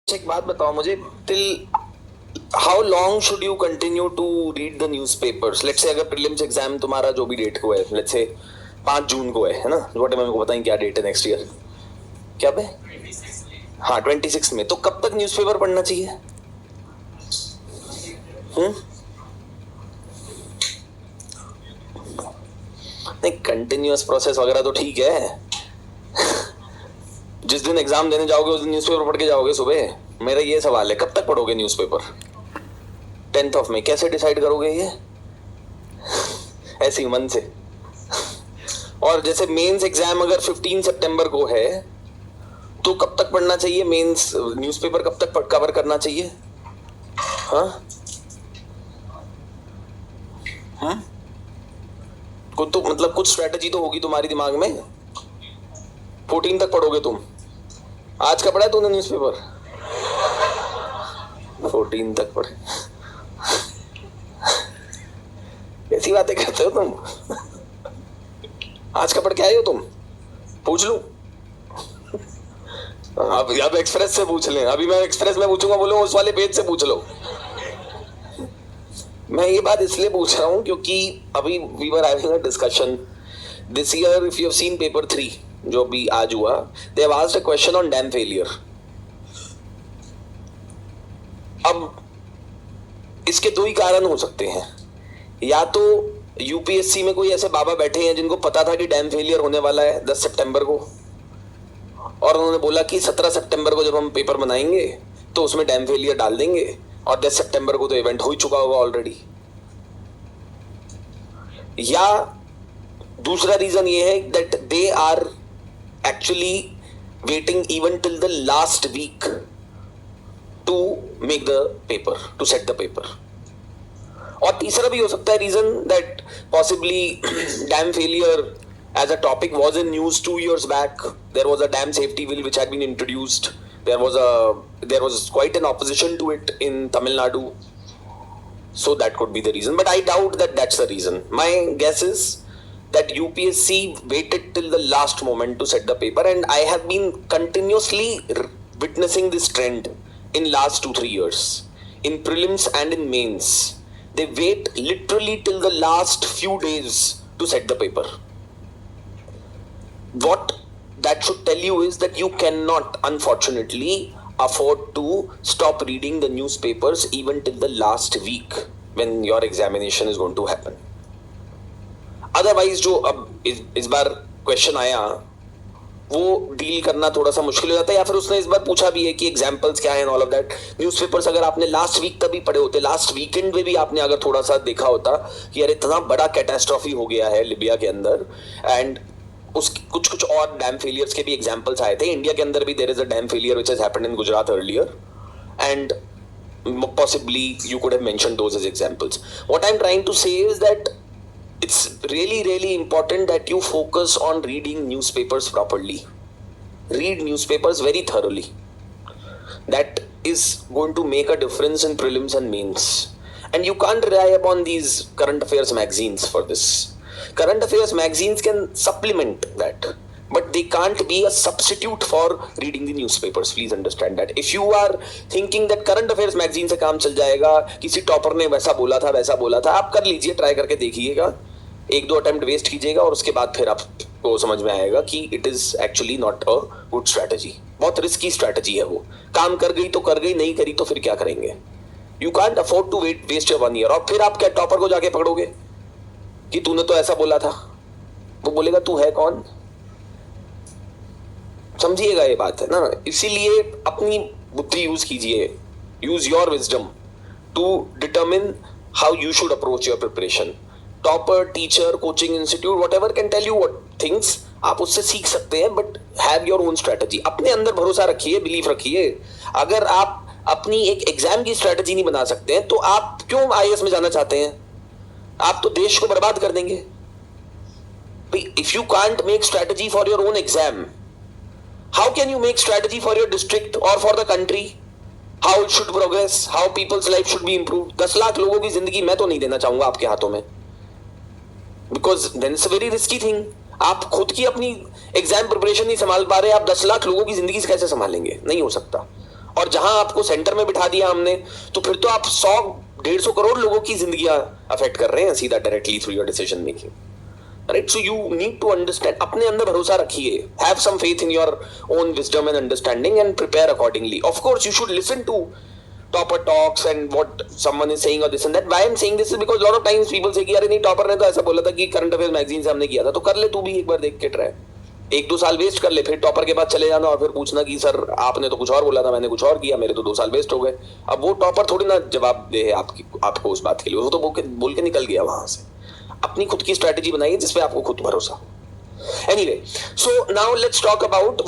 एक बात बताओ मुझे, till how long should you continue to read the newspapers? Let's say अगर प्रीलिम्स एग्जाम तुम्हारा जो भी डेट को है, लेट्स से 5 जून को है ना, वट मेरे को बताएं क्या डेट है नेक्स्ट ईयर, क्या पे? हाँ 26 में, तो कब तक न्यूज़पेपर पढ़ना चाहिए? नहीं, कंटिन्यूअस प्रोसेस वगैरह तो ठीक है, जिस दिन एग्जाम देने जाओगे उस दिन न्यूज़पेपर पढ़ के जाओगे सुबह? मेरा ये सवाल है, कब तक पढ़ोगे न्यूज़पेपर? 10th ऑफ मई कैसे डिसाइड करोगे ये? ऐसे ही मन से। और जैसे मेंस एग्जाम अगर 15 सितंबर को है तो कब तक पढ़ना चाहिए मेंस न्यूज़पेपर, कब तक कवर करना चाहिए? हाँ हाँ, कुछ तो मतलब कुछ स्ट्रेटजी तो होगी तुम्हारी दिमाग में। 14 तक पढ़ोगे तुम? आज का पढ़ा है तूने न्यूज़पेपर? 14 तक पढ़े? ऐसी बातें करते हो तुम? आज का पढ़ के आए हो तुम? पूछ लूं? अब एक्सप्रेस से पूछ लें, अभी मैं एक्सप्रेस में पूछूंगा, बोलो उस वाले पेज से पूछ लो। मैं ये बात इसलिए पूछ रहा हूं क्योंकि अभी we were having a discussion this year, if you have seen paper 3 जो भी आज हुआ, they have asked a question on dam failure. अब इसके दो ही कारण हो सकते हैं, या तो यूपीएससी में कोई ऐसे बाबा बैठे हैं जिनको पता था कि डैम फेलियर होने वाला है 10 सितंबर को, और उन्होंने बोला कि 17 सितंबर को जब हम पेपर बनाएंगे तो उसमें डैम फेलियर डाल देंगे, और 10 सितंबर को तो इवेंट हो ही चुका होगा ऑलरेडी। या दूसरा रीजन ये है that they are actually waiting even till the last week to make the paper, to set the paper. और तीसरा भी हो सकता है reason that possibly dam failure as a topic was in news 2 years back. There was a dam safety bill which had been introduced. There was quite an opposition to it in Tamil Nadu. So that could be the reason, but I doubt that that's the reason. My guess is that UPSC waited till the last moment to set the paper, and I have been continuously witnessing this trend in last 2-3 years in prelims and in mains. They wait literally till the last few days to set the paper. What that should tell you is that you cannot, unfortunately, afford to stop reading the newspapers even till the last week when your examination is going to happen. Otherwise, जो अब इस बार question आया वो deal करना थोड़ा सा मुश्किल हो जाता है, या फिर उसने इस बार पूछा भी है कि एग्जाम्पल्स क्या है ऑल ऑफ दैट। न्यूज़पेपर्स अगर आपने लास्ट वीक तक भी पढ़े होते, लास्ट वीकेंड में भी आपने अगर थोड़ा सा देखा होता कि यार इतना बड़ा कैटास्ट्रॉफी हो गया है लिबिया के अंदर, एंड उस कुछ कुछ और डैम फेलियर्स के भी एग्जांपल्स आए थे। इंडिया के अंदर भी there is a dam failure which has happened in Gujarat earlier, and possibly you could have mentioned those as examples. What I'm trying to say is that it's really important that you focus on reading newspapers properly. Read newspapers very thoroughly. That is going to make a difference in prelims and mains, and you can't rely upon these current affairs magazines for this. Current affairs magazines can supplement that, but they can't be a substitute for reading the newspapers. Please understand that. If you are thinking that current affairs magazine से काम चल जाएगा, किसी topper ने वैसा बोला था, आप कर लीजिए, ट्राई करके देखिएगा, 1-2 अटेम्प्ट वेस्ट कीजिएगा, और उसके बाद फिर आपको समझ में आएगा कि it is actually not a good strategy. बहुत रिस्की स्ट्रैटेजी है वो। काम कर गई तो कर गई, नहीं करी तो फिर क्या करेंगे? You can't afford to waste your 1 year, और फिर आप क्या टॉपर को जाके पकड़ोगे कि तूने तो ऐसा बोला था? वो बोलेगा तू है कौन? समझिएगा ये बात है ना। इसीलिए अपनी बुद्धि यूज कीजिए, use your wisdom to determine how you should approach your preparation. Topper, teacher, coaching institute, whatever can tell you what things, आप उससे सीख सकते हैं, but have your own strategy. अपने अंदर भरोसा रखिए, बिलीफ रखिए। अगर आप अपनी एक एग्जाम की स्ट्रेटजी नहीं बना सकते हैं तो आप क्यों आईएएस में जाना चाहते हैं? आप तो देश को बर्बाद कर देंगे। If you can't make strategy for your own exam, how can you make strategy for your district or for the country? How it should progress, how people's life should be improved? 10 lakh लोगों की जिंदगी मैं तो नहीं देना चाहूंगा आपके हाथों में, because then it's a very risky thing. आप खुद की अपनी एग्जाम प्रिपरेशन नहीं संभाल पा रहे, आप 10 लाख लोगों की जिंदगी से कैसे संभालेंगे? नहीं हो सकता। और जहां आपको सेंटर में बिठा दिया हमने, तो फिर तो आप 100-150 करोड़ लोगों की जिंदगियां अफेक्ट कर रहे हैं सीधा, directly through your decision making, right? So you need to understand, अपने अंदर भरोसा रखिए, have some faith in your own wisdom and understanding and prepare accordingly. Of course you should listen to topper talks and what someone is saying or this and that. Why I'm saying this is because lot of times people say कि अरे नहीं topper ने तो ऐसा बोला था कि current affairs magazine से हमने किया था, तो कर ले तू भी एक बार देख के ट्राई, 1-2 साल वेस्ट कर ले, फिर टॉपर के पास चले जाना और फिर पूछना कि सर आपने तो कुछ और बोला था, मैंने कुछ और किया, मेरे तो 2 साल वेस्ट हो गए. अब वो टॉपर थोड़ी ना जवाब दे आपको उस बात के लिए, वो तो बोल के निकल गया वहां से. अपनी खुद की स्ट्रैटेजी बनाइए जिसपे आपको खुद भरोसा. Anyway, so now let's talk about